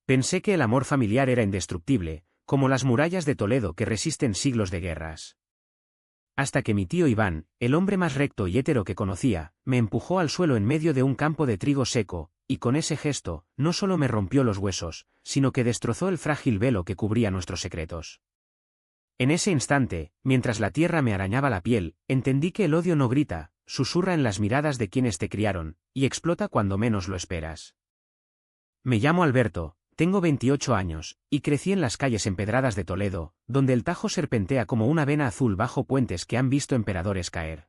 Pensé que el amor familiar era indestructible, como las murallas de Toledo que resisten siglos de guerras. Hasta que mi tío Iván, el hombre más recto y hétero que conocía, me empujó al suelo en medio de un campo de trigo seco, y con ese gesto, no solo me rompió los huesos, sino que destrozó el frágil velo que cubría nuestros secretos. En ese instante, mientras la tierra me arañaba la piel, entendí que el odio no grita, susurra en las miradas de quienes te criaron, y explota cuando menos lo esperas. Me llamo Alberto, tengo 28 años, y crecí en las calles empedradas de Toledo, donde el Tajo serpentea como una vena azul bajo puentes que han visto emperadores caer.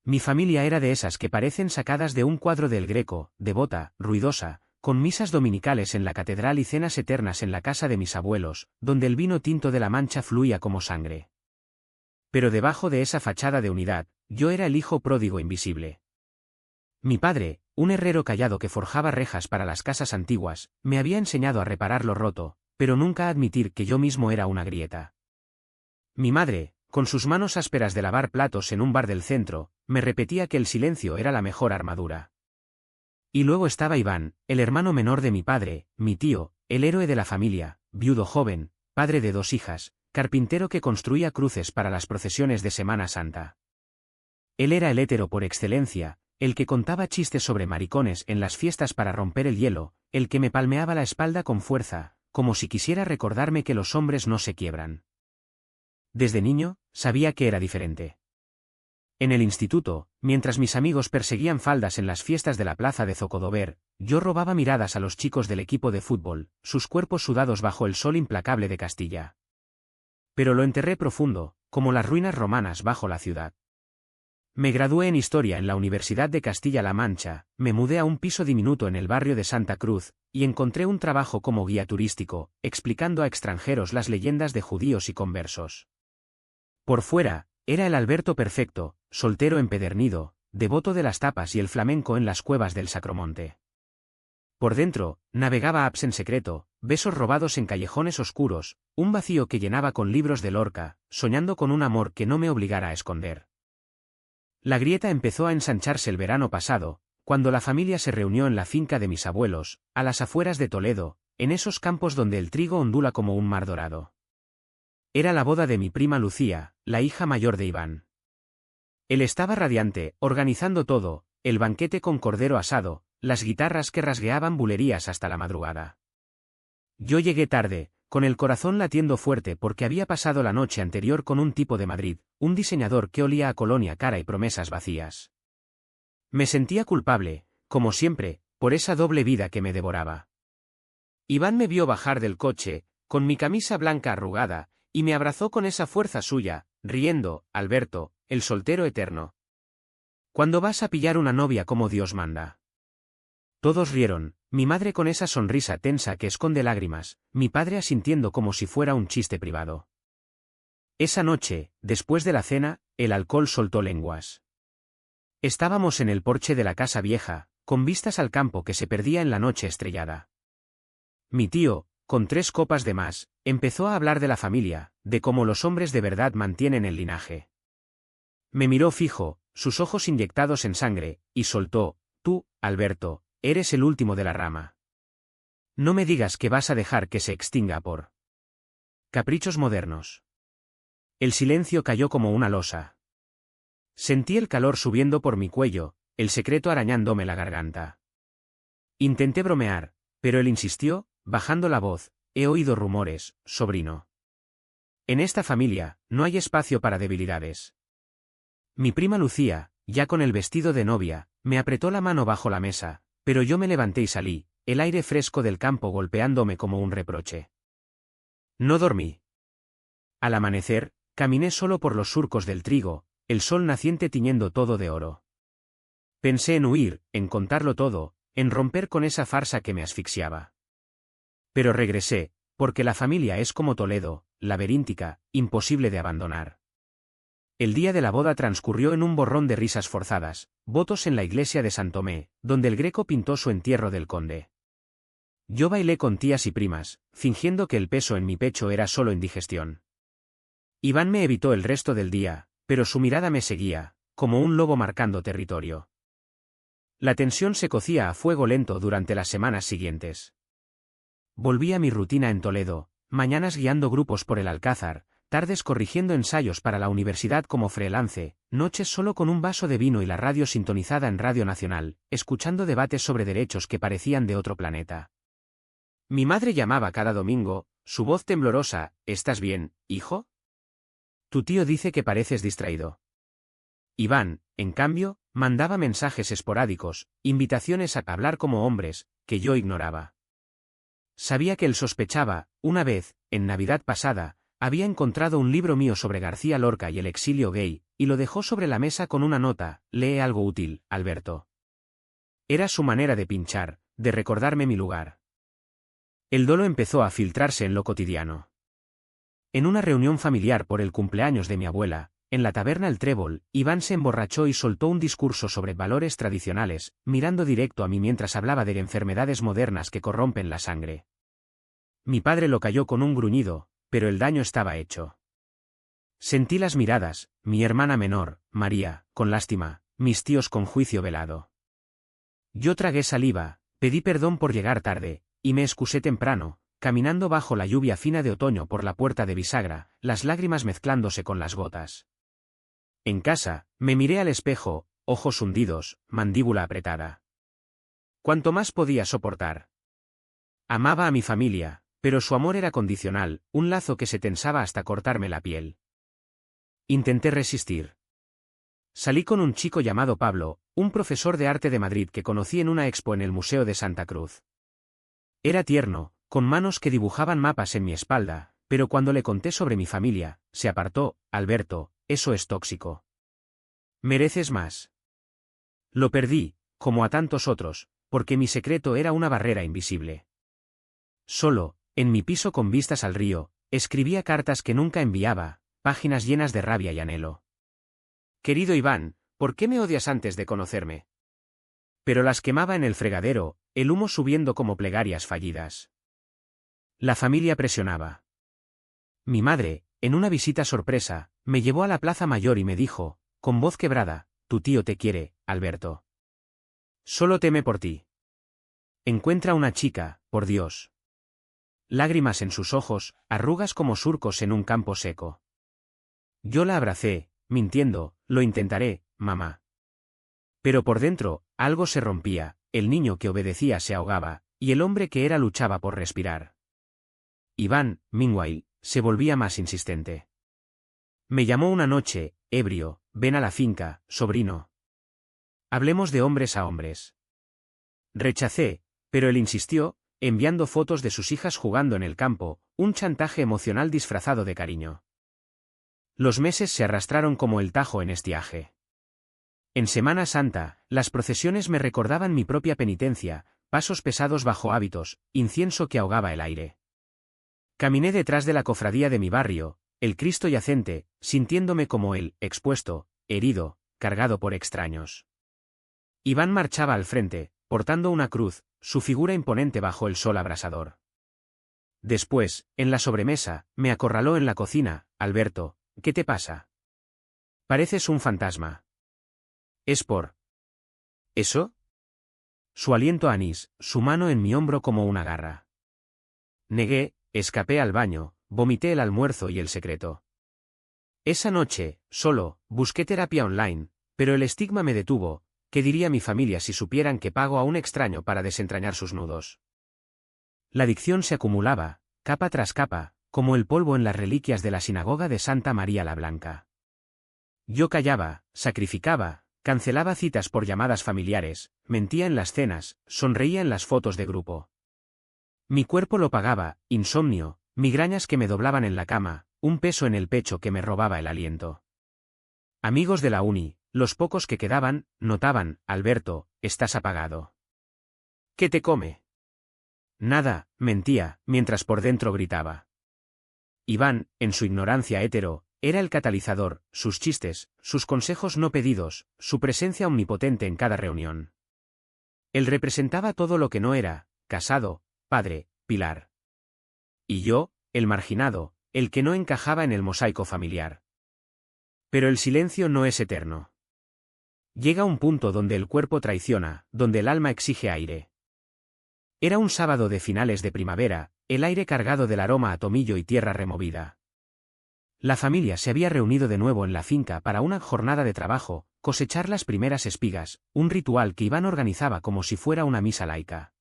Mi familia era de esas que parecen sacadas de un cuadro del Greco, devota, ruidosa, con misas dominicales en la catedral y cenas eternas en la casa de mis abuelos, donde el vino tinto de la Mancha fluía como sangre. Pero debajo de esa fachada de unidad, yo era el hijo pródigo invisible. Mi padre, un herrero callado que forjaba rejas para las casas antiguas, me había enseñado a reparar lo roto, pero nunca a admitir que yo mismo era una grieta. Mi madre, con sus manos ásperas de lavar platos en un bar del centro, me repetía que el silencio era la mejor armadura. Y luego estaba Iván, el hermano menor de mi padre, mi tío, el héroe de la familia, viudo joven, padre de 2 hijas, carpintero que construía cruces para las procesiones de Semana Santa. Él era el hétero por excelencia, el que contaba chistes sobre maricones en las fiestas para romper el hielo, el que me palmeaba la espalda con fuerza, como si quisiera recordarme que los hombres no se quiebran. Desde niño, sabía que era diferente. En el instituto, mientras mis amigos perseguían faldas en las fiestas de la plaza de Zocodover, yo robaba miradas a los chicos del equipo de fútbol, sus cuerpos sudados bajo el sol implacable de Castilla. Pero lo enterré profundo, como las ruinas romanas bajo la ciudad. Me gradué en Historia en la Universidad de Castilla-La Mancha, me mudé a un piso diminuto en el barrio de Santa Cruz, y encontré un trabajo como guía turístico, explicando a extranjeros las leyendas de judíos y conversos. Por fuera, era el Alberto perfecto, soltero empedernido, devoto de las tapas y el flamenco en las cuevas del Sacromonte. Por dentro, navegaba apps en secreto, besos robados en callejones oscuros, un vacío que llenaba con libros de Lorca, soñando con un amor que no me obligara a esconder. La grieta empezó a ensancharse el verano pasado, cuando la familia se reunió en la finca de mis abuelos, a las afueras de Toledo, en esos campos donde el trigo ondula como un mar dorado. Era la boda de mi prima Lucía, la hija mayor de Iván. Él estaba radiante, organizando todo, el banquete con cordero asado, las guitarras que rasgueaban bulerías hasta la madrugada. Yo llegué tarde, con el corazón latiendo fuerte porque había pasado la noche anterior con un tipo de Madrid, un diseñador que olía a colonia cara y promesas vacías. Me sentía culpable, como siempre, por esa doble vida que me devoraba. Iván me vio bajar del coche, con mi camisa blanca arrugada, y me abrazó con esa fuerza suya, riendo, Alberto, el soltero eterno. ¿Cuándo vas a pillar una novia como Dios manda? Todos rieron, mi madre con esa sonrisa tensa que esconde lágrimas, mi padre asintiendo como si fuera un chiste privado. Esa noche, después de la cena, el alcohol soltó lenguas. Estábamos en el porche de la casa vieja, con vistas al campo que se perdía en la noche estrellada. Mi tío, con 3 copas de más, empezó a hablar de la familia, de cómo los hombres de verdad mantienen el linaje. Me miró fijo, sus ojos inyectados en sangre, y soltó: tú, Alberto, eres el último de la rama. No me digas que vas a dejar que se extinga por caprichos modernos. El silencio cayó como una losa. Sentí el calor subiendo por mi cuello, el secreto arañándome la garganta. Intenté bromear, pero él insistió, bajando la voz: he oído rumores, sobrino. En esta familia, no hay espacio para debilidades. Mi prima Lucía, ya con el vestido de novia, me apretó la mano bajo la mesa, pero yo me levanté y salí, el aire fresco del campo golpeándome como un reproche. No dormí. Al amanecer, caminé solo por los surcos del trigo, el sol naciente tiñendo todo de oro. Pensé en huir, en contarlo todo, en romper con esa farsa que me asfixiaba. Pero regresé, porque la familia es como Toledo, laberíntica, imposible de abandonar. El día de la boda transcurrió en un borrón de risas forzadas, votos en la iglesia de San Tomé, donde el Greco pintó su entierro del conde. Yo bailé con tías y primas, fingiendo que el peso en mi pecho era solo indigestión. Iván me evitó el resto del día, pero su mirada me seguía, como un lobo marcando territorio. La tensión se cocía a fuego lento durante las semanas siguientes. volví a mi rutina en Toledo, mañanas guiando grupos por el Alcázar, tardes corrigiendo ensayos para la universidad como freelance, noches solo con un vaso de vino y la radio sintonizada en Radio Nacional, escuchando debates sobre derechos que parecían de otro planeta. Mi madre llamaba cada domingo, su voz temblorosa: ¿estás bien, hijo? Tu tío dice que pareces distraído. Iván, en cambio, mandaba mensajes esporádicos, invitaciones a hablar como hombres, que yo ignoraba. Sabía que él sospechaba. Una vez, en Navidad pasada, había encontrado un libro mío sobre García Lorca y el exilio gay, y lo dejó sobre la mesa con una nota: lee algo útil, Alberto. Era su manera de pinchar, de recordarme mi lugar. El dolo empezó a filtrarse en lo cotidiano. En una reunión familiar por el cumpleaños de mi abuela, en la taberna El Trébol, Iván se emborrachó y soltó un discurso sobre valores tradicionales, mirando directo a mí mientras hablaba de enfermedades modernas que corrompen la sangre. Mi padre lo calló con un gruñido, pero el daño estaba hecho. Sentí las miradas, mi hermana menor, María, con lástima, mis tíos con juicio velado. Yo tragué saliva, pedí perdón por llegar tarde, y me excusé temprano, caminando bajo la lluvia fina de otoño por la puerta de bisagra, las lágrimas mezclándose con las gotas. En casa, me miré al espejo, ojos hundidos, mandíbula apretada. ¿Cuánto más podía soportar? Amaba a mi familia, pero su amor era condicional, un lazo que se tensaba hasta cortarme la piel. Intenté resistir. Salí con un chico llamado Pablo, un profesor de arte de Madrid que conocí en una expo en el Museo de Santa Cruz. Era tierno, con manos que dibujaban mapas en mi espalda, pero cuando le conté sobre mi familia, se apartó: Alberto, eso es tóxico. Mereces más. Lo perdí, como a tantos otros, porque mi secreto era una barrera invisible. Solo, en mi piso con vistas al río, escribía cartas que nunca enviaba, páginas llenas de rabia y anhelo. Querido Iván, ¿por qué me odias antes de conocerme? Pero las quemaba en el fregadero, el humo subiendo como plegarias fallidas. La familia presionaba. Mi madre, en una visita sorpresa, me llevó a la Plaza Mayor y me dijo, con voz quebrada: tu tío te quiere, Alberto. Solo teme por ti. Encuentra una chica, por Dios. Lágrimas en sus ojos, arrugas como surcos en un campo seco. Yo la abracé, mintiendo: lo intentaré, mamá. Pero por dentro, algo se rompía, el niño que obedecía se ahogaba, y el hombre que era luchaba por respirar. Iván, meanwhile, se volvía más insistente. Me llamó una noche, ebrio: ven a la finca, sobrino. Hablemos de hombres a hombres. Rechacé, pero él insistió, enviando fotos de sus hijas jugando en el campo, un chantaje emocional disfrazado de cariño. Los meses se arrastraron como el Tajo en estiaje. En Semana Santa, las procesiones me recordaban mi propia penitencia: pasos pesados bajo hábitos, incienso que ahogaba el aire. Caminé detrás de la cofradía de mi barrio, el Cristo yacente, sintiéndome como él, expuesto, herido, cargado por extraños. Iván marchaba al frente, portando una cruz, su figura imponente bajo el sol abrasador. Después, en la sobremesa, me acorraló en la cocina: Alberto, ¿qué te pasa? Pareces un fantasma. ¿Es por eso? Su aliento anís, su mano en mi hombro como una garra. Negué, escapé al baño, vomité el almuerzo y el secreto. Esa noche, solo, busqué terapia online, pero el estigma me detuvo. ¿Qué diría mi familia si supieran que pago a un extraño para desentrañar sus nudos? La adicción se acumulaba, capa tras capa, como el polvo en las reliquias de la sinagoga de Santa María la Blanca. Yo callaba, sacrificaba, cancelaba citas por llamadas familiares, mentía en las cenas, sonreía en las fotos de grupo. Mi cuerpo lo pagaba: insomnio, migrañas que me doblaban en la cama, un peso en el pecho que me robaba el aliento. Amigos de la uni, los pocos que quedaban, notaban: Alberto, estás apagado. ¿Qué te come? Nada, mentía, mientras por dentro gritaba. Iván, en su ignorancia hétero, era el catalizador: sus chistes, sus consejos no pedidos, su presencia omnipotente en cada reunión. Él representaba todo lo que no era: casado, padre, pilar. Y yo, el marginado, el que no encajaba en el mosaico familiar. Pero el silencio no es eterno. Llega un punto donde el cuerpo traiciona, donde el alma exige aire. Era un sábado de finales de primavera, el aire cargado del aroma a tomillo y tierra removida. La familia se había reunido de nuevo en la finca para una jornada de trabajo, cosechar las primeras espigas, un ritual que Iván organizaba como si fuera una misa laica.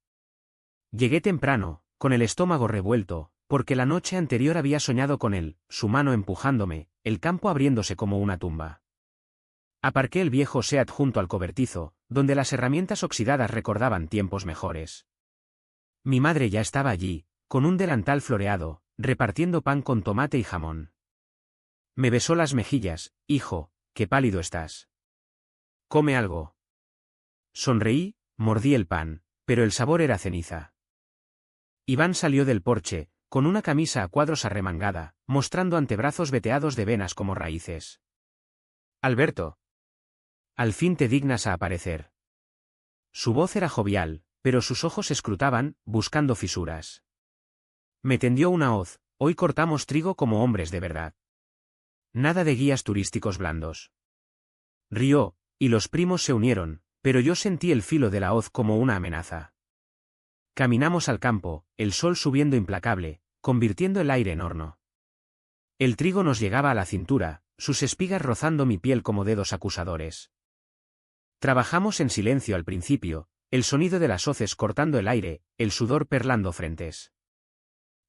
Llegué temprano, con el estómago revuelto, porque la noche anterior había soñado con él, su mano empujándome, el campo abriéndose como una tumba. Aparqué el viejo Seat junto al cobertizo, donde las herramientas oxidadas recordaban tiempos mejores. Mi madre ya estaba allí, con un delantal floreado, repartiendo pan con tomate y jamón. Me besó las mejillas. Hijo, qué pálido estás. Come algo. Sonreí, mordí el pan, pero el sabor era ceniza. Iván salió del porche, con una camisa a cuadros arremangada, mostrando antebrazos veteados de venas como raíces. Alberto. Al fin te dignas a aparecer. Su voz era jovial, pero sus ojos escrutaban, buscando fisuras. Me tendió una hoz. Hoy cortamos trigo como hombres de verdad. Nada de guías turísticos blandos. Rió, y los primos se unieron, pero yo sentí el filo de la hoz como una amenaza. Caminamos al campo, el sol subiendo implacable, convirtiendo el aire en horno. El trigo nos llegaba a la cintura, sus espigas rozando mi piel como dedos acusadores. Trabajamos en silencio al principio, el sonido de las hoces cortando el aire, el sudor perlando frentes.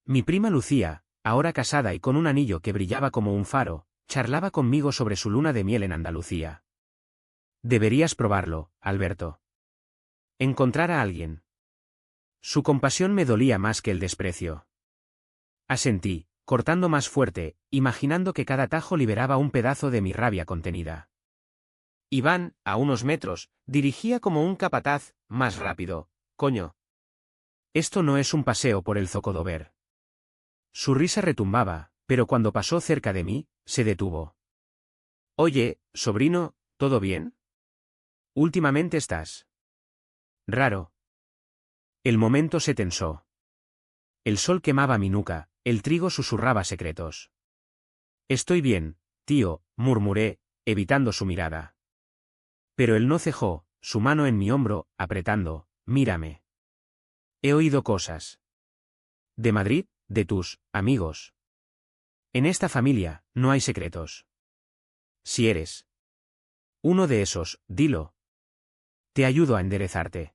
Mi prima Lucía, ahora casada y con un anillo que brillaba como un faro, charlaba conmigo sobre su luna de miel en Andalucía. Deberías probarlo, Alberto. Encontrar a alguien. Su compasión me dolía más que el desprecio. Asentí, cortando más fuerte, imaginando que cada tajo liberaba un pedazo de mi rabia contenida. Iván, a unos metros, dirigía como un capataz, más rápido. Coño. Esto no es un paseo por el Zocodover. Su risa retumbaba, pero cuando pasó cerca de mí, se detuvo. Oye, sobrino, ¿todo bien? Últimamente estás raro. El momento se tensó. El sol quemaba mi nuca, el trigo susurraba secretos. Estoy bien, tío, murmuré, evitando su mirada. Pero él no cejó, su mano en mi hombro, apretando, mírame. He oído cosas. ¿De Madrid? De tus amigos. En esta familia, no hay secretos. Si eres uno de esos, dilo. Te ayudo a enderezarte.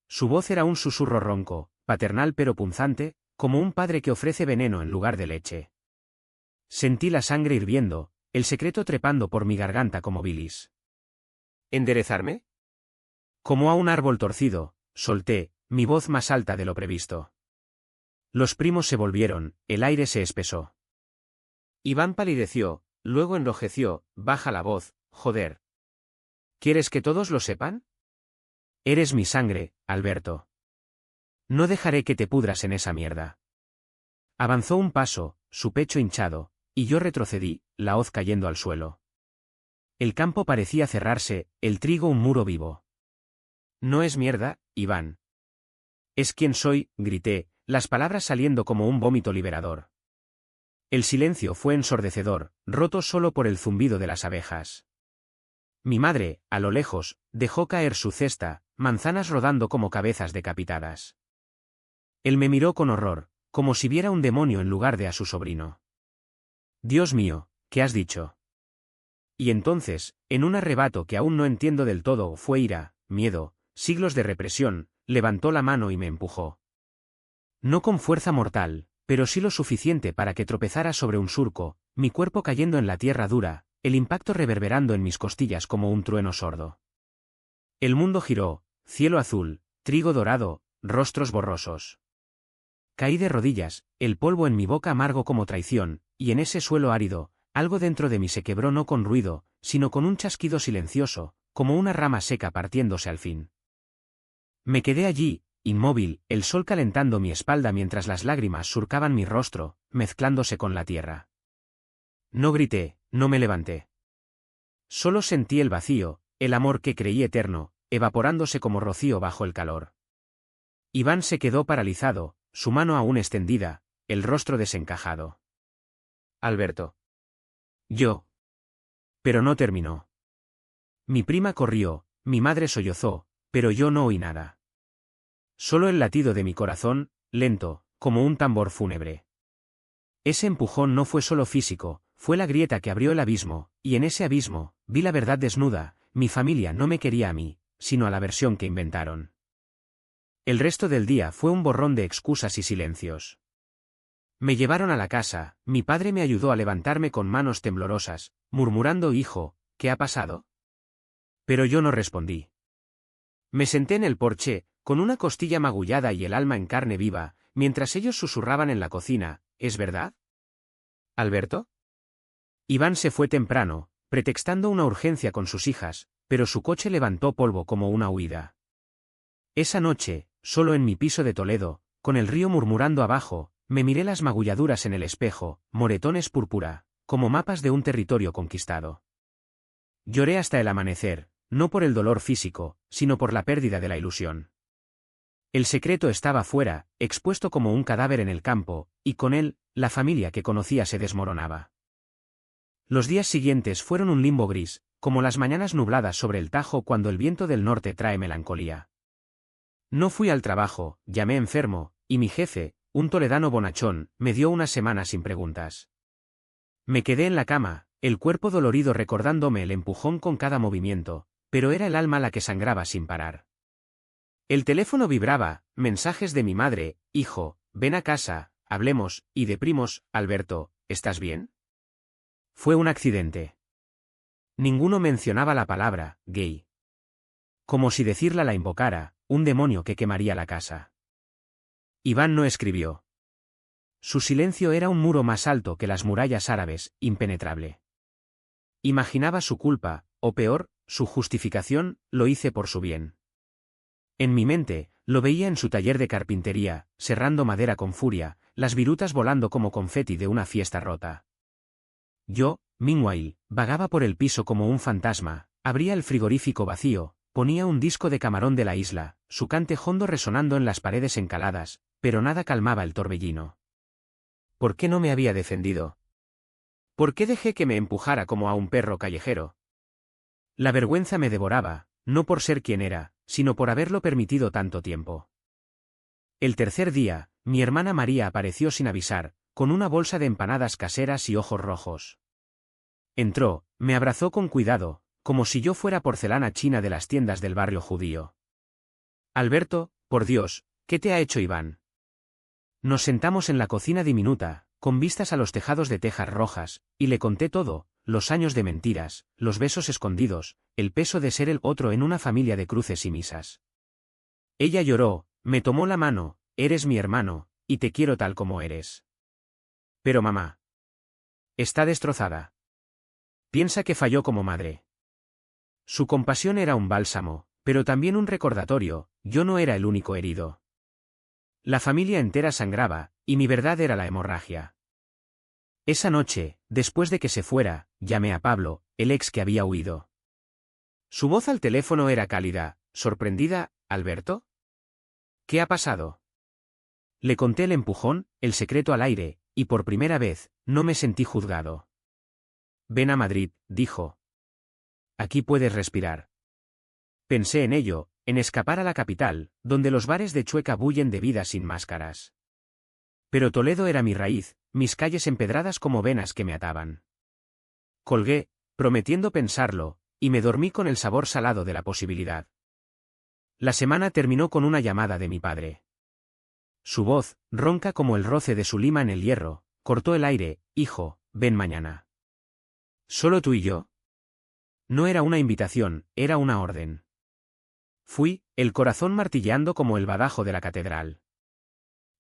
Su voz era un susurro ronco, paternal pero punzante, como un padre que ofrece veneno en lugar de leche. Sentí la sangre hirviendo, el secreto trepando por mi garganta como bilis. ¿Enderezarme? Como a un árbol torcido, solté, mi voz más alta de lo previsto. Los primos se volvieron, el aire se espesó. Iván palideció, luego enrojeció, baja la voz, joder. ¿Quieres que todos lo sepan? Eres mi sangre, Alberto. No dejaré que te pudras en esa mierda. Avanzó un paso, su pecho hinchado, y yo retrocedí, la hoz cayendo al suelo. El campo parecía cerrarse, el trigo un muro vivo. No es mierda, Iván. Es quien soy, grité, las palabras saliendo como un vómito liberador. El silencio fue ensordecedor, roto solo por el zumbido de las abejas. Mi madre, a lo lejos, dejó caer su cesta, manzanas rodando como cabezas decapitadas. Él me miró con horror, como si viera un demonio en lugar de a su sobrino. Dios mío, ¿qué has dicho? Y entonces, en un arrebato que aún no entiendo del todo, fue ira, miedo, siglos de represión, levantó la mano y me empujó. No con fuerza mortal, pero sí lo suficiente para que tropezara sobre un surco, mi cuerpo cayendo en la tierra dura, el impacto reverberando en mis costillas como un trueno sordo. El mundo giró, cielo azul, trigo dorado, rostros borrosos. Caí de rodillas, el polvo en mi boca amargo como traición, y en ese suelo árido, algo dentro de mí se quebró no con ruido, sino con un chasquido silencioso, como una rama seca partiéndose al fin. Me quedé allí, inmóvil, el sol calentando mi espalda mientras las lágrimas surcaban mi rostro, mezclándose con la tierra. No grité, no me levanté. Solo sentí el vacío, el amor que creí eterno, evaporándose como rocío bajo el calor. Iván se quedó paralizado, su mano aún extendida, el rostro desencajado. Alberto. Yo. Pero no terminó. Mi prima corrió, mi madre sollozó, pero yo no oí nada. Solo el latido de mi corazón, lento, como un tambor fúnebre. Ese empujón no fue solo físico, fue la grieta que abrió el abismo, y en ese abismo, vi la verdad desnuda: mi familia no me quería a mí, sino a la versión que inventaron. El resto del día fue un borrón de excusas y silencios. Me llevaron a la casa, mi padre me ayudó a levantarme con manos temblorosas, murmurando: hijo, ¿qué ha pasado? Pero yo no respondí. Me senté en el porche, con una costilla magullada y el alma en carne viva, mientras ellos susurraban en la cocina: ¿es verdad, Alberto? Iván se fue temprano, pretextando una urgencia con sus hijas, pero su coche levantó polvo como una huida. Esa noche, solo en mi piso de Toledo, con el río murmurando abajo, me miré las magulladuras en el espejo, moretones púrpura, como mapas de un territorio conquistado. Lloré hasta el amanecer, no por el dolor físico, sino por la pérdida de la ilusión. El secreto estaba fuera, expuesto como un cadáver en el campo, y con él, la familia que conocía se desmoronaba. Los días siguientes fueron un limbo gris, como las mañanas nubladas sobre el Tajo cuando el viento del norte trae melancolía. No fui al trabajo, llamé enfermo, y mi jefe, un toledano bonachón, me dio una semana sin preguntas. Me quedé en la cama, el cuerpo dolorido recordándome el empujón con cada movimiento, pero era el alma la que sangraba sin parar. El teléfono vibraba, mensajes de mi madre: hijo, ven a casa, hablemos, y de primos: Alberto, ¿estás bien? Fue un accidente. Ninguno mencionaba la palabra gay. Como si decirla la invocara, un demonio que quemaría la casa. Iván no escribió. Su silencio era un muro más alto que las murallas árabes, impenetrable. Imaginaba su culpa, o peor, su justificación: lo hice por su bien. En mi mente, lo veía en su taller de carpintería, serrando madera con furia, las virutas volando como confeti de una fiesta rota. Yo, meanwhile, vagaba por el piso como un fantasma, abría el frigorífico vacío, ponía un disco de Camarón de la Isla, su cante hondo resonando en las paredes encaladas, pero nada calmaba el torbellino. ¿Por qué no me había defendido? ¿Por qué dejé que me empujara como a un perro callejero? La vergüenza me devoraba, no por ser quien era, sino por haberlo permitido tanto tiempo. El tercer día, mi hermana María apareció sin avisar, con una bolsa de empanadas caseras y ojos rojos. Entró, me abrazó con cuidado, como si yo fuera porcelana china de las tiendas del barrio judío. Alberto, por Dios, ¿qué te ha hecho Iván? Nos sentamos en la cocina diminuta, con vistas a los tejados de tejas rojas, y le conté todo: los años de mentiras, los besos escondidos, el peso de ser el otro en una familia de cruces y misas. Ella lloró, me tomó la mano: eres mi hermano, y te quiero tal como eres. Pero mamá está destrozada. Piensa que falló como madre. Su compasión era un bálsamo, pero también un recordatorio: yo no era el único herido. La familia entera sangraba, y mi verdad era la hemorragia. Esa noche, después de que se fuera, llamé a Pablo, el ex que había huido. Su voz al teléfono era cálida, sorprendida: ¿Alberto? ¿Qué ha pasado? Le conté el empujón, el secreto al aire, y por primera vez, no me sentí juzgado. Ven a Madrid, dijo. Aquí puedes respirar. Pensé en ello, en escapar a la capital, donde los bares de Chueca bullen de vida sin máscaras. Pero Toledo era mi raíz, mis calles empedradas como venas que me ataban. Colgué, prometiendo pensarlo, y me dormí con el sabor salado de la posibilidad. La semana terminó con una llamada de mi padre. Su voz, ronca como el roce de su lima en el hierro, cortó el aire: hijo, ven mañana. ¿Solo tú y yo? No era una invitación, era una orden. Fui, el corazón martilleando como el badajo de la catedral.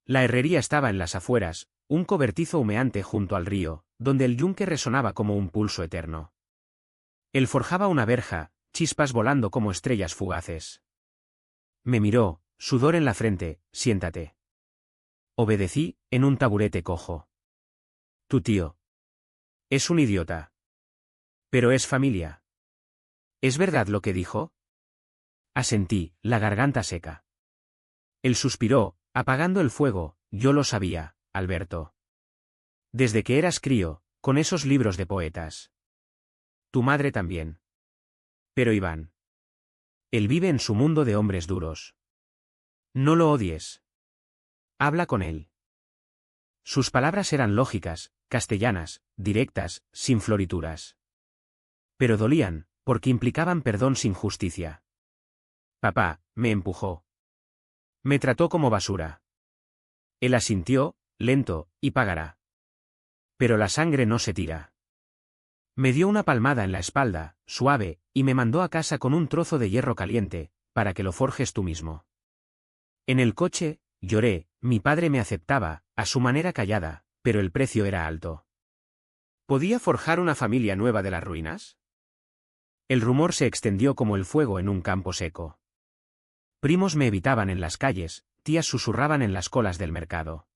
La herrería estaba en las afueras, un cobertizo humeante junto al río, donde el yunque resonaba como un pulso eterno. Él forjaba una verja, chispas volando como estrellas fugaces. Me miró, sudor en la frente: siéntate. Obedecí, en un taburete cojo. Tu tío es un idiota. Pero es familia. ¿Es verdad lo que dijo? Asentí, la garganta seca. Él suspiró, apagando el fuego: yo lo sabía, Alberto. Desde que eras crío, con esos libros de poetas. Tu madre también. Pero Iván. Él vive en su mundo de hombres duros. No lo odies. Habla con él. Sus palabras eran lógicas, castellanas, directas, sin florituras. Pero dolían, porque implicaban perdón sin justicia. Papá, me empujó. Me trató como basura. Él asintió, lento, y pagará. Pero la sangre no se tira. Me dio una palmada en la espalda, suave, y me mandó a casa con un trozo de hierro caliente, para que lo forjes tú mismo. En el coche, lloré, mi padre me aceptaba, a su manera callada, pero el precio era alto. ¿Podía forjar una familia nueva de las ruinas? El rumor se extendió como el fuego en un campo seco. Primos me evitaban en las calles, tías susurraban en las colas del mercado.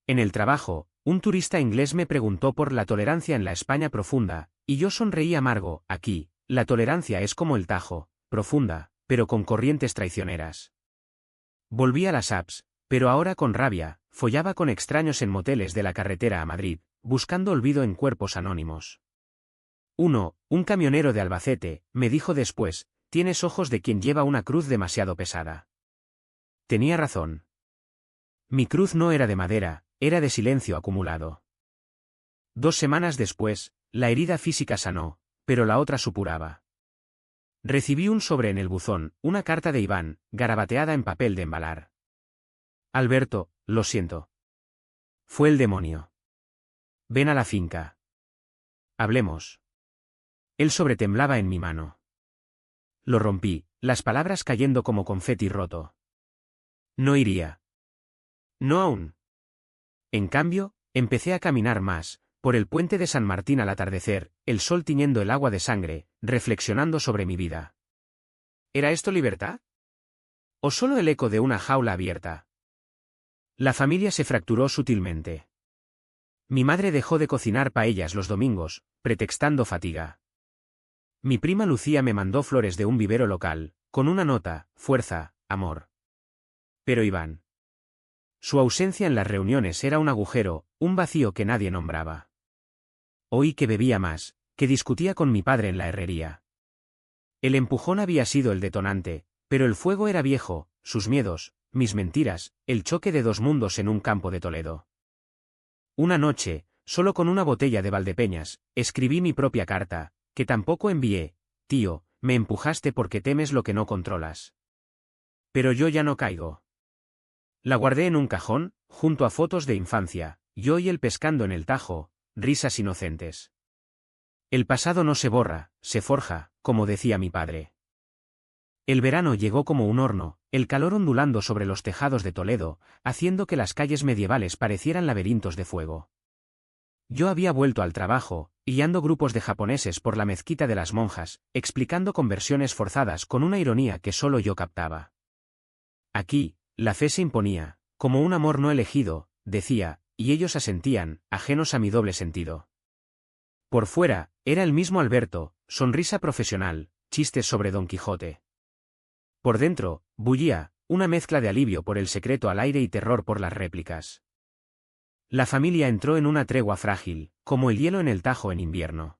En el trabajo, un turista inglés me preguntó por la tolerancia en la España profunda, y yo sonreí amargo. Aquí, la tolerancia es como el Tajo, profunda, pero con corrientes traicioneras. Volví a las apps, pero ahora con rabia, follaba con extraños en moteles de la carretera a Madrid, buscando olvido en cuerpos anónimos. Un camionero de Albacete, me dijo después, tienes ojos de quien lleva una cruz demasiado pesada. Tenía razón. Mi cruz no era de madera, era de silencio acumulado. 2 semanas después, la herida física sanó, pero la otra supuraba. Recibí un sobre en el buzón, una carta de Iván, garabateada en papel de embalar. Alberto, lo siento. Fue el demonio. Ven a la finca. Hablemos. El sobre temblaba en mi mano. Lo rompí, las palabras cayendo como confeti roto. No iría. No aún. En cambio, empecé a caminar más, por el puente de San Martín al atardecer, el sol tiñendo el agua de sangre, reflexionando sobre mi vida. ¿Era esto libertad? ¿O solo el eco de una jaula abierta? La familia se fracturó sutilmente. Mi madre dejó de cocinar paellas los domingos, pretextando fatiga. Mi prima Lucía me mandó flores de un vivero local, con una nota, fuerza, amor. Pero Iván. Su ausencia en las reuniones era un agujero, un vacío que nadie nombraba. Oí que bebía más, que discutía con mi padre en la herrería. El empujón había sido el detonante, pero el fuego era viejo, sus miedos, mis mentiras, el choque de 2 mundos en un campo de Toledo. Una noche, solo con una botella de Valdepeñas, escribí mi propia carta, que tampoco envié. Tío, me empujaste porque temes lo que no controlas. Pero yo ya no caigo. La guardé en un cajón, junto a fotos de infancia, yo y él pescando en el Tajo, risas inocentes. El pasado no se borra, se forja, como decía mi padre. El verano llegó como un horno, el calor ondulando sobre los tejados de Toledo, haciendo que las calles medievales parecieran laberintos de fuego. Yo había vuelto al trabajo, guiando grupos de japoneses por la mezquita de las monjas, explicando conversiones forzadas con una ironía que solo yo captaba. Aquí, la fe se imponía, como un amor no elegido, decía, y ellos asentían, ajenos a mi doble sentido. Por fuera, era el mismo Alberto, sonrisa profesional, chistes sobre Don Quijote. Por dentro, bullía, una mezcla de alivio por el secreto al aire y terror por las réplicas. La familia entró en una tregua frágil, como el hielo en el Tajo en invierno.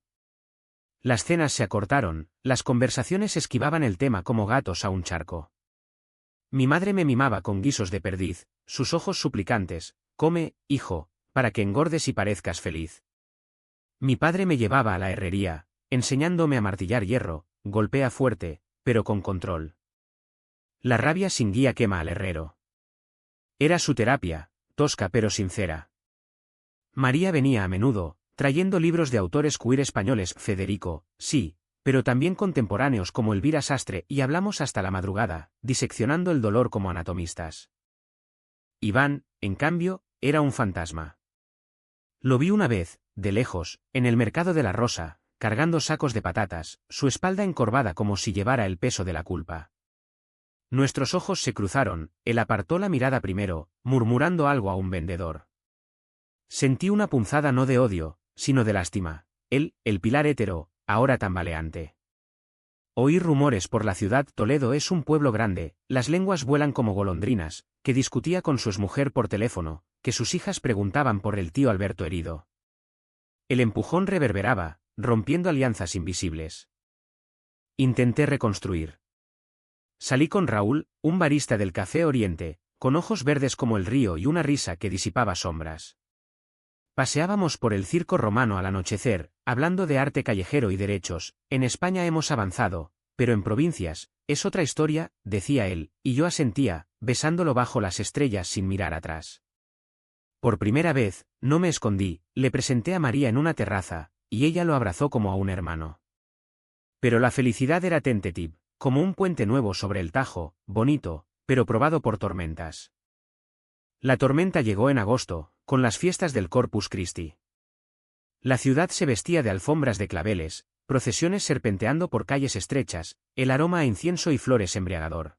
Las cenas se acortaron, las conversaciones esquivaban el tema como gatos a un charco. Mi madre me mimaba con guisos de perdiz, sus ojos suplicantes, come, hijo, para que engordes y parezcas feliz. Mi padre me llevaba a la herrería, enseñándome a martillar hierro, golpea fuerte, pero con control. La rabia sin guía quema al herrero. Era su terapia, tosca pero sincera. María venía a menudo, trayendo libros de autores queer españoles, Federico, sí, pero también contemporáneos como Elvira Sastre, y hablamos hasta la madrugada, diseccionando el dolor como anatomistas. Iván, en cambio, era un fantasma. Lo vi una vez, de lejos, en el mercado de la Rosa, cargando sacos de patatas, su espalda encorvada como si llevara el peso de la culpa. Nuestros ojos se cruzaron, él apartó la mirada primero, murmurando algo a un vendedor. Sentí una punzada no de odio, sino de lástima. Él, el pilar hétero, ahora tambaleante. Oí rumores por la ciudad. Toledo es un pueblo grande, las lenguas vuelan como golondrinas, que discutía con su exmujer por teléfono, que sus hijas preguntaban por el tío Alberto herido. El empujón reverberaba, rompiendo alianzas invisibles. Intenté reconstruir. Salí con Raúl, un barista del Café Oriente, con ojos verdes como el río y una risa que disipaba sombras. Paseábamos por el circo romano al anochecer, hablando de arte callejero y derechos. En España hemos avanzado, pero en provincias, es otra historia, decía él, y yo asentía, besándolo bajo las estrellas sin mirar atrás. Por primera vez, no me escondí, le presenté a María en una terraza, y ella lo abrazó como a un hermano. Pero la felicidad era tentativa, como un puente nuevo sobre el Tajo, bonito, pero probado por tormentas. La tormenta llegó en agosto, con las fiestas del Corpus Christi. La ciudad se vestía de alfombras de claveles, procesiones serpenteando por calles estrechas, el aroma a incienso y flores embriagador.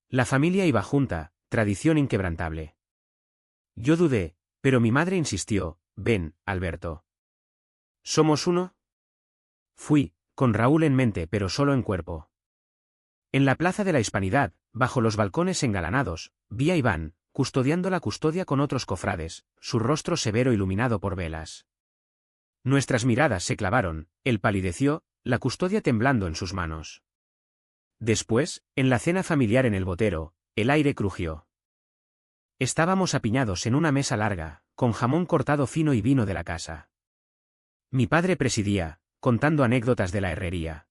La familia iba junta, tradición inquebrantable. Yo dudé, pero mi madre insistió, ven, Alberto. ¿Somos uno? Fui, con Raúl en mente pero solo en cuerpo. En la Plaza de la Hispanidad, bajo los balcones engalanados, vi a Iván, custodiando la custodia con otros cofrades, su rostro severo iluminado por velas. Nuestras miradas se clavaron, él palideció, la custodia temblando en sus manos. Después, en la cena familiar en el Botero, el aire crujió. Estábamos apiñados en una mesa larga, con jamón cortado fino y vino de la casa. Mi padre presidía, contando anécdotas de la herrería.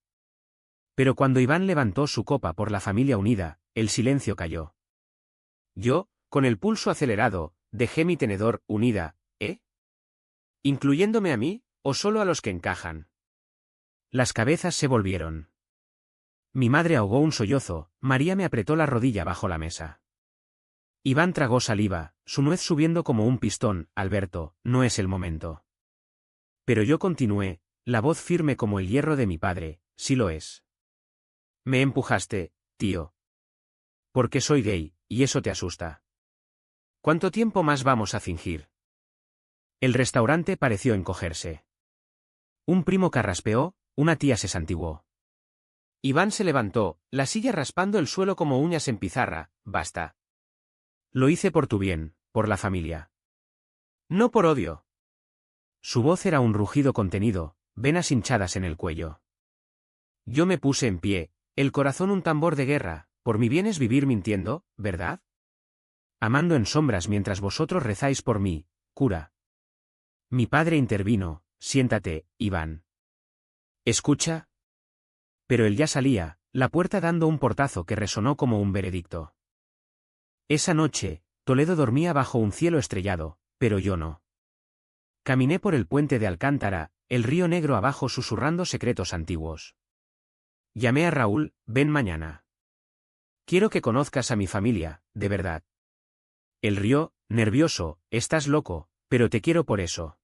Pero cuando Iván levantó su copa por la familia unida, el silencio cayó. Yo, con el pulso acelerado, dejé mi tenedor, unida, ¿eh? ¿Incluyéndome a mí, o solo a los que encajan? Las cabezas se volvieron. Mi madre ahogó un sollozo, María me apretó la rodilla bajo la mesa. Iván tragó saliva, su nuez subiendo como un pistón, Alberto, no es el momento. Pero yo continué, la voz firme como el hierro de mi padre, sí lo es. Me empujaste, tío. Porque soy gay, y eso te asusta. ¿Cuánto tiempo más vamos a fingir? El restaurante pareció encogerse. Un primo carraspeó, una tía se santiguó. Iván se levantó, la silla raspando el suelo como uñas en pizarra, basta. Lo hice por tu bien, por la familia. No por odio. Su voz era un rugido contenido, venas hinchadas en el cuello. Yo me puse en pie, el corazón un tambor de guerra, por mi bien es vivir mintiendo, ¿verdad? Amando en sombras mientras vosotros rezáis por mí, cura. Mi padre intervino, siéntate, Iván. ¿Escucha? Pero él ya salía, la puerta dando un portazo que resonó como un veredicto. Esa noche, Toledo dormía bajo un cielo estrellado, pero yo no. Caminé por el puente de Alcántara, el río Negro abajo susurrando secretos antiguos. Llamé a Raúl, ven mañana. Quiero que conozcas a mi familia, de verdad. Él rió, nervioso, estás loco, pero te quiero por eso.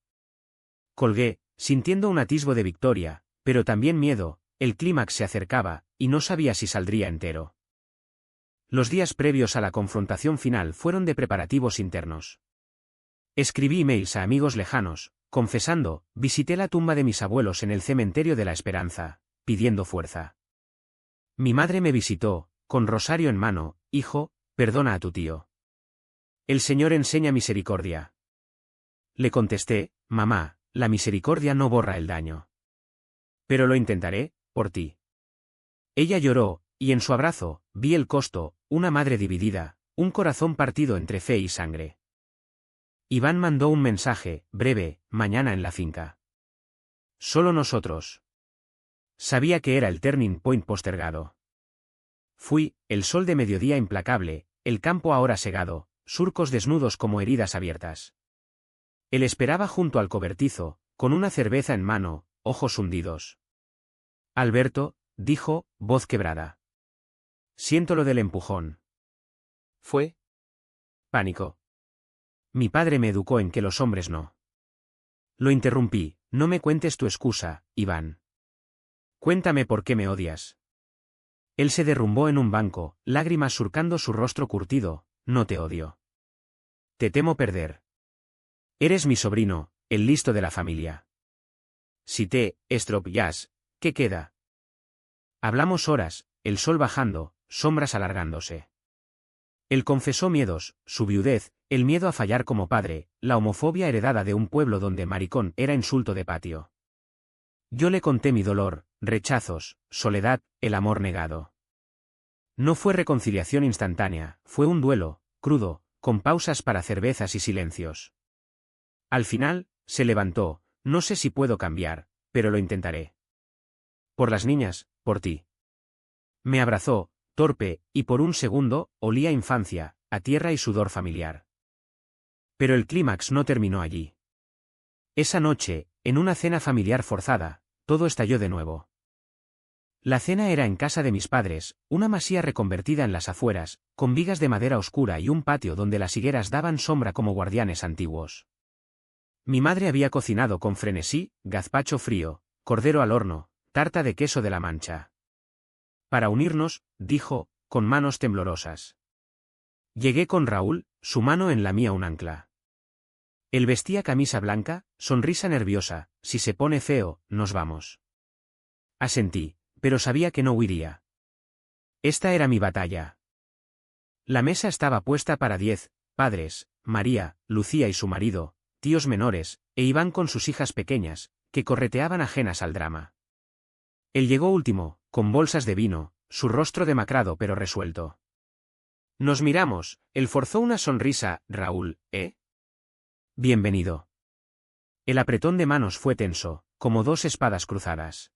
Colgué, sintiendo un atisbo de victoria, pero también miedo, el clímax se acercaba, y no sabía si saldría entero. Los días previos a la confrontación final fueron de preparativos internos. Escribí emails a amigos lejanos, confesando, visité la tumba de mis abuelos en el cementerio de la Esperanza, pidiendo fuerza. Mi madre me visitó, con rosario en mano, hijo, perdona a tu tío. El Señor enseña misericordia. Le contesté, mamá, la misericordia no borra el daño. Pero lo intentaré, por ti. Ella lloró, y en su abrazo, vi el costo, una madre dividida, un corazón partido entre fe y sangre. Iván mandó un mensaje, breve, mañana en la finca. Solo nosotros. Sabía que era el turning point postergado. Fui, el sol de mediodía implacable, el campo ahora segado, surcos desnudos como heridas abiertas. Él esperaba junto al cobertizo, con una cerveza en mano, ojos hundidos. Alberto, dijo, voz quebrada. Siento lo del empujón. ¿Fue? Pánico. Mi padre me educó en que los hombres no. Lo interrumpí, no me cuentes tu excusa, Iván. Cuéntame por qué me odias. Él se derrumbó en un banco, lágrimas surcando su rostro curtido, no te odio. Te temo perder. Eres mi sobrino, el listo de la familia. Si te estropillas, ¿qué queda? Hablamos horas, el sol bajando, sombras alargándose. Él confesó miedos, su viudez, el miedo a fallar como padre, la homofobia heredada de un pueblo donde maricón era insulto de patio. Yo le conté mi dolor, rechazos, soledad, el amor negado. No fue reconciliación instantánea, fue un duelo, crudo, con pausas para cervezas y silencios. Al final, se levantó, no sé si puedo cambiar, pero lo intentaré. Por las niñas, por ti. Me abrazó, torpe, y por un segundo, olía a infancia, a tierra y sudor familiar. Pero el clímax no terminó allí. Esa noche, en una cena familiar forzada, todo estalló de nuevo. La cena era en casa de mis padres, una masía reconvertida en las afueras, con vigas de madera oscura y un patio donde las higueras daban sombra como guardianes antiguos. Mi madre había cocinado con frenesí, gazpacho frío, cordero al horno, tarta de queso de la Mancha. Para unirnos, dijo, con manos temblorosas. Llegué con Raúl, su mano en la mía un ancla. Él vestía camisa blanca, sonrisa nerviosa, si se pone feo, nos vamos. Asentí, pero sabía que no huiría. Esta era mi batalla. La mesa estaba puesta para 10, padres, María, Lucía y su marido, tíos menores, e Iván con sus hijas pequeñas, que correteaban ajenas al drama. Él llegó último, con bolsas de vino, su rostro demacrado pero resuelto. Nos miramos, él forzó una sonrisa, Raúl, ¿eh? Bienvenido. El apretón de manos fue tenso, como dos espadas cruzadas.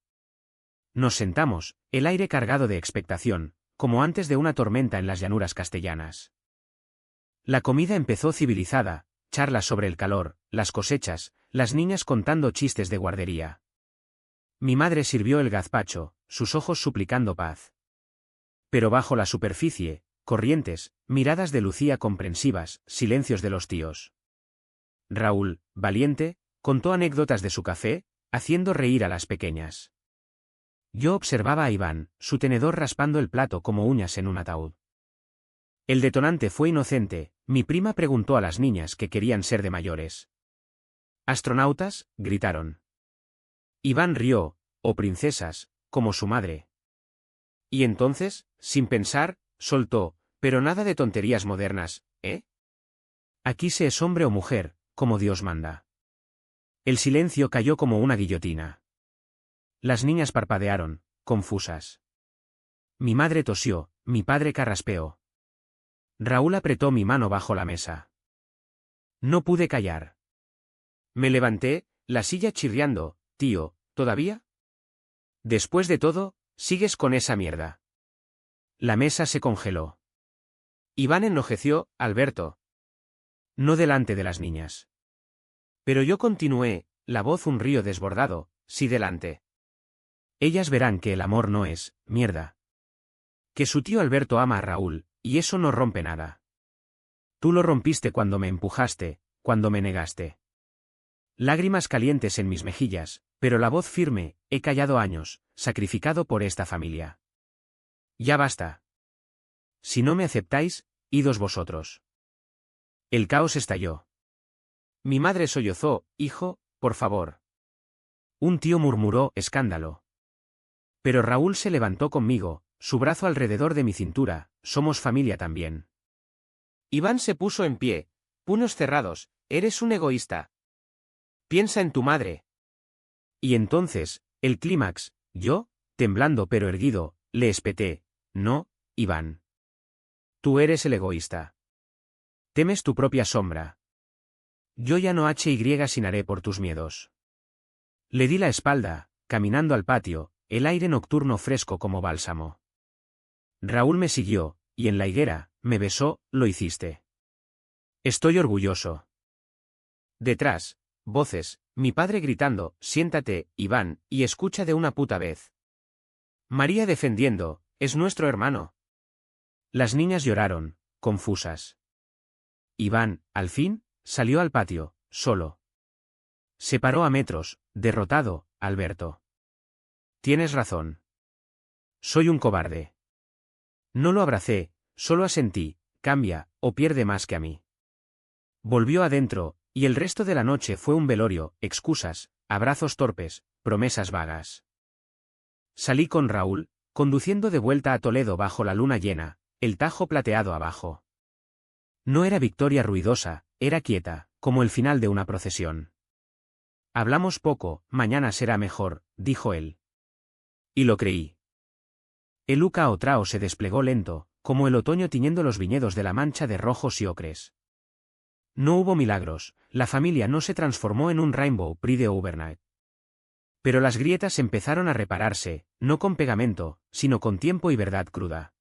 Nos sentamos, el aire cargado de expectación, como antes de una tormenta en las llanuras castellanas. La comida empezó civilizada, charlas sobre el calor, las cosechas, las niñas contando chistes de guardería. Mi madre sirvió el gazpacho, sus ojos suplicando paz. Pero bajo la superficie, corrientes, miradas de Lucía comprensivas, silencios de los tíos. Raúl, valiente, contó anécdotas de su café, haciendo reír a las pequeñas. Yo observaba a Iván, su tenedor raspando el plato como uñas en un ataúd. El detonante fue inocente, mi prima preguntó a las niñas que querían ser de mayores. ¿Astronautas?, gritaron. Iván rió, o princesas, como su madre. Y entonces, sin pensar, soltó, pero nada de tonterías modernas, ¿eh? Aquí se es hombre o mujer, como Dios manda. El silencio cayó como una guillotina. Las niñas parpadearon, confusas. Mi madre tosió, mi padre carraspeó. Raúl apretó mi mano bajo la mesa. No pude callar. Me levanté, la silla chirriando, tío, ¿todavía? Después de todo, sigues con esa mierda. La mesa se congeló. Iván enlojeció, Alberto. No delante de las niñas. Pero yo continué, la voz un río desbordado, sí delante. Ellas verán que el amor no es, mierda. Que su tío Alberto ama a Raúl, y eso no rompe nada. Tú lo rompiste cuando me empujaste, cuando me negaste. Lágrimas calientes en mis mejillas, pero la voz firme, he callado años, sacrificado por esta familia. Ya basta. Si no me aceptáis, idos vosotros. El caos estalló. Mi madre sollozó, hijo, por favor. Un tío murmuró, escándalo. Pero Raúl se levantó conmigo, su brazo alrededor de mi cintura, somos familia también. Iván se puso en pie, puños cerrados, eres un egoísta. Piensa en tu madre. Y entonces, el clímax, yo, temblando pero erguido, le espeté, no, Iván. Tú eres el egoísta. Temes tu propia sombra. Yo ya no sinaré por tus miedos. Le di la espalda, caminando al patio, el aire nocturno fresco como bálsamo. Raúl me siguió, y en la higuera, me besó, lo hiciste. Estoy orgulloso. Detrás, voces, mi padre gritando, siéntate, Iván, y escucha de una puta vez. María defendiendo, es nuestro hermano. Las niñas lloraron, confusas. Iván, al fin, salió al patio, solo. Se paró a metros, derrotado, Alberto. Tienes razón. Soy un cobarde. No lo abracé, solo asentí, cambia, o pierde más que a mí. Volvió adentro, y el resto de la noche fue un velorio, excusas, abrazos torpes, promesas vagas. Salí con Raúl, conduciendo de vuelta a Toledo bajo la luna llena, el Tajo plateado abajo. No era victoria ruidosa, era quieta, como el final de una procesión. Hablamos poco, mañana será mejor, dijo él. Y lo creí. El Uca Otrao se desplegó lento, como el otoño tiñendo los viñedos de la Mancha de rojos y ocres. No hubo milagros, la familia no se transformó en un Rainbow Pride overnight. Pero las grietas empezaron a repararse, no con pegamento, sino con tiempo y verdad cruda.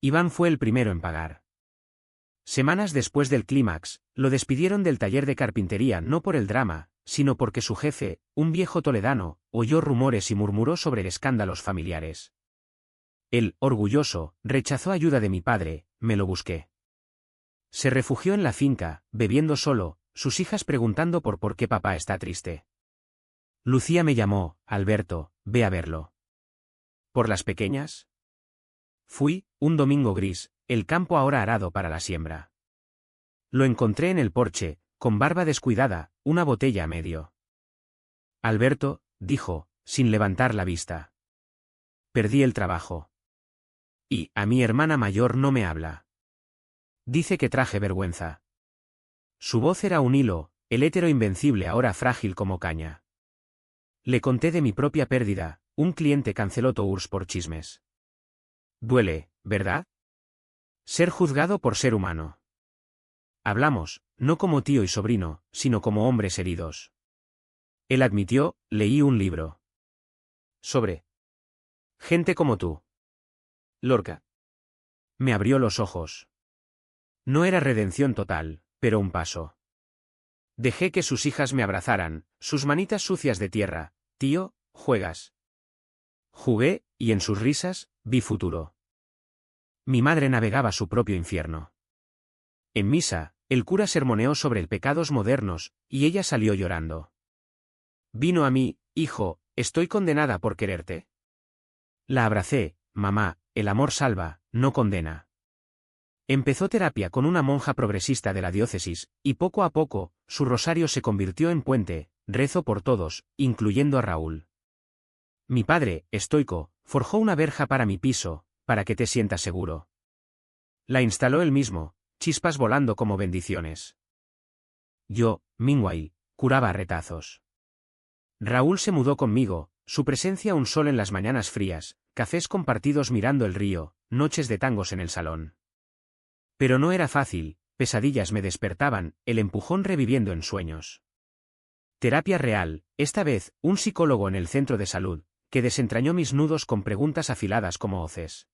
Iván fue el primero en pagar. Semanas después del clímax, lo despidieron del taller de carpintería no por el drama, sino porque su jefe, un viejo toledano, oyó rumores y murmuró sobre escándalos familiares. Él, orgulloso, rechazó ayuda de mi padre, me lo busqué. Se refugió en la finca, bebiendo solo, sus hijas preguntando por qué papá está triste. Lucía me llamó, Alberto, ve a verlo. ¿Por las pequeñas? Fui, un domingo gris, el campo ahora arado para la siembra. Lo encontré en el porche, con barba descuidada, una botella a medio. Alberto, dijo, sin levantar la vista. Perdí el trabajo. Y, a mi hermana mayor no me habla. Dice que traje vergüenza. Su voz era un hilo, el hétero invencible ahora frágil como caña. Le conté de mi propia pérdida, un cliente canceló Tours por chismes. Duele, ¿verdad? Ser juzgado por ser humano. Hablamos, no como tío y sobrino, sino como hombres heridos. Él admitió, leí un libro. Sobre gente como tú. Lorca. Me abrió los ojos. No era redención total, pero un paso. Dejé que sus hijas me abrazaran, sus manitas sucias de tierra. Tío, juegas. Jugué, y en sus risas, vi futuro. Mi madre navegaba su propio infierno. En misa, el cura sermoneó sobre pecados modernos, y ella salió llorando. Vino a mí, hijo, estoy condenada por quererte. La abracé, mamá, el amor salva, no condena. Empezó terapia con una monja progresista de la diócesis, y poco a poco, su rosario se convirtió en puente, rezo por todos, incluyendo a Raúl. Mi padre, estoico, forjó una verja para mi piso, para que te sientas seguro. La instaló él mismo, chispas volando como bendiciones. Yo, meanwhile, curaba a retazos. Raúl se mudó conmigo, su presencia un sol en las mañanas frías, cafés compartidos mirando el río, noches de tangos en el salón. Pero no era fácil, pesadillas me despertaban, el empujón reviviendo en sueños. Terapia real, esta vez, un psicólogo en el centro de salud, que desentrañó mis nudos con preguntas afiladas como hoces.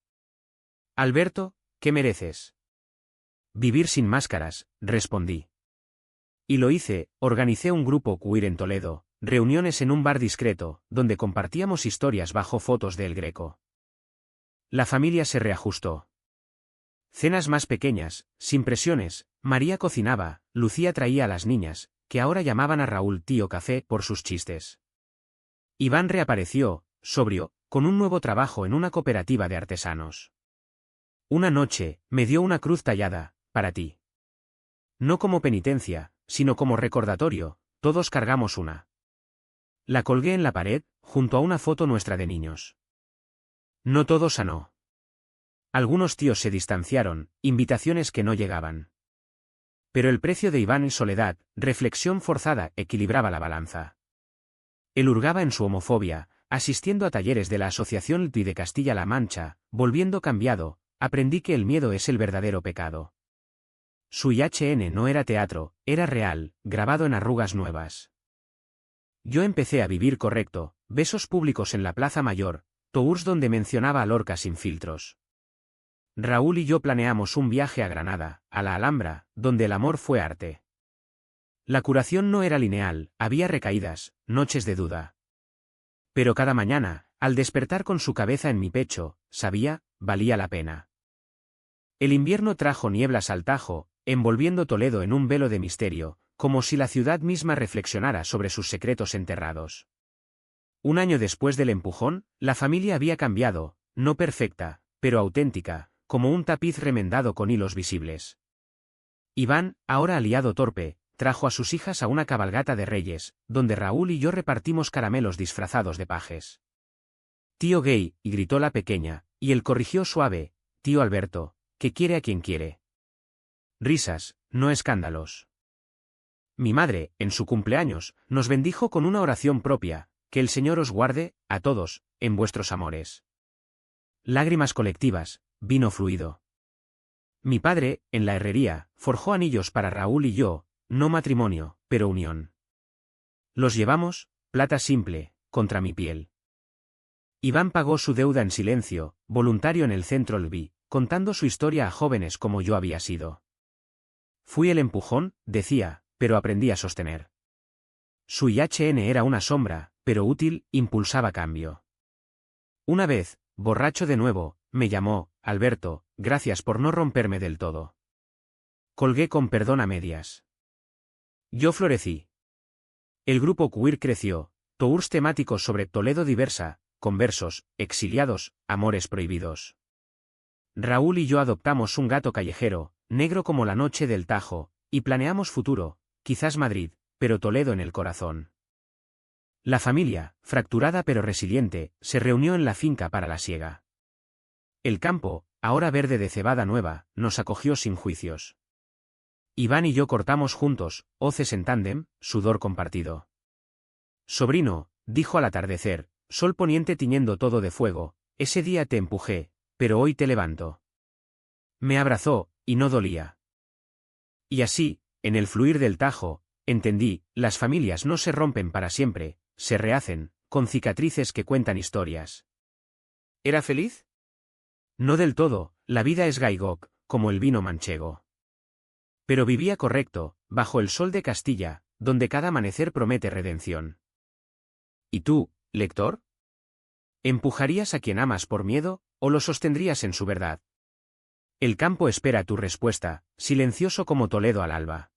Alberto, ¿qué mereces? Vivir sin máscaras, respondí. Y lo hice, organicé un grupo queer en Toledo, reuniones en un bar discreto, donde compartíamos historias bajo fotos de El Greco. La familia se reajustó. Cenas más pequeñas, sin presiones, María cocinaba, Lucía traía a las niñas, que ahora llamaban a Raúl tío café por sus chistes. Iván reapareció, sobrio, con un nuevo trabajo en una cooperativa de artesanos. Una noche, me dio una cruz tallada, para ti. No como penitencia, sino como recordatorio, todos cargamos una. La colgué en la pared, junto a una foto nuestra de niños. No todo sanó. Algunos tíos se distanciaron, invitaciones que no llegaban. Pero el precio de Iván y soledad, reflexión forzada, equilibraba la balanza. Él hurgaba en su homofobia, asistiendo a talleres de la Asociación LTI de Castilla-La Mancha, volviendo cambiado, aprendí que el miedo es el verdadero pecado. Su IHN no era teatro, era real, grabado en arrugas nuevas. Yo empecé a vivir correcto, besos públicos en la Plaza Mayor, tours donde mencionaba a Lorca sin filtros. Raúl y yo planeamos un viaje a Granada, a la Alhambra, donde el amor fue arte. La curación no era lineal, había recaídas, noches de duda. Pero cada mañana, al despertar con su cabeza en mi pecho, sabía, valía la pena. El invierno trajo nieblas al Tajo, envolviendo Toledo en un velo de misterio, como si la ciudad misma reflexionara sobre sus secretos enterrados. Un año después del empujón, la familia había cambiado, no perfecta, pero auténtica, como un tapiz remendado con hilos visibles. Iván, ahora aliado torpe, trajo a sus hijas a una cabalgata de reyes, donde Raúl y yo repartimos caramelos disfrazados de pajes. Tío gay, y gritó la pequeña, y él corrigió suave, tío Alberto, que quiere a quien quiere. Risas, no escándalos. Mi madre, en su cumpleaños, nos bendijo con una oración propia, que el Señor os guarde, a todos, en vuestros amores. Lágrimas colectivas, vino fluido. Mi padre, en la herrería, forjó anillos para Raúl y yo, no matrimonio, pero unión. Los llevamos, plata simple, contra mi piel. Iván pagó su deuda en silencio, voluntario en el centro LB, contando su historia a jóvenes como yo había sido. Fui el empujón, decía, pero aprendí a sostener. Su IHN era una sombra, pero útil, impulsaba cambio. Una vez, borracho de nuevo, me llamó, Alberto, gracias por no romperme del todo. Colgué con perdón a medias. Yo florecí. El grupo queer creció, tours temáticos sobre Toledo diversa, conversos, exiliados, amores prohibidos. Raúl y yo adoptamos un gato callejero, negro como la noche del Tajo, y planeamos futuro, quizás Madrid, pero Toledo en el corazón. La familia, fracturada pero resiliente, se reunió en la finca para la siega. El campo, ahora verde de cebada nueva, nos acogió sin juicios. Iván y yo cortamos juntos, hoces en tándem, sudor compartido. Sobrino, dijo al atardecer, sol poniente tiñendo todo de fuego, ese día te empujé, pero hoy te levanto. Me abrazó, y no dolía. Y así, en el fluir del Tajo, entendí, las familias no se rompen para siempre, se rehacen, con cicatrices que cuentan historias. ¿Era feliz? No del todo, la vida es gaigok, como el vino manchego. Pero vivía correcto, bajo el sol de Castilla, donde cada amanecer promete redención. ¿Y tú, lector? ¿Empujarías a quien amas por miedo, o lo sostendrías en su verdad? El campo espera tu respuesta, silencioso como Toledo al alba.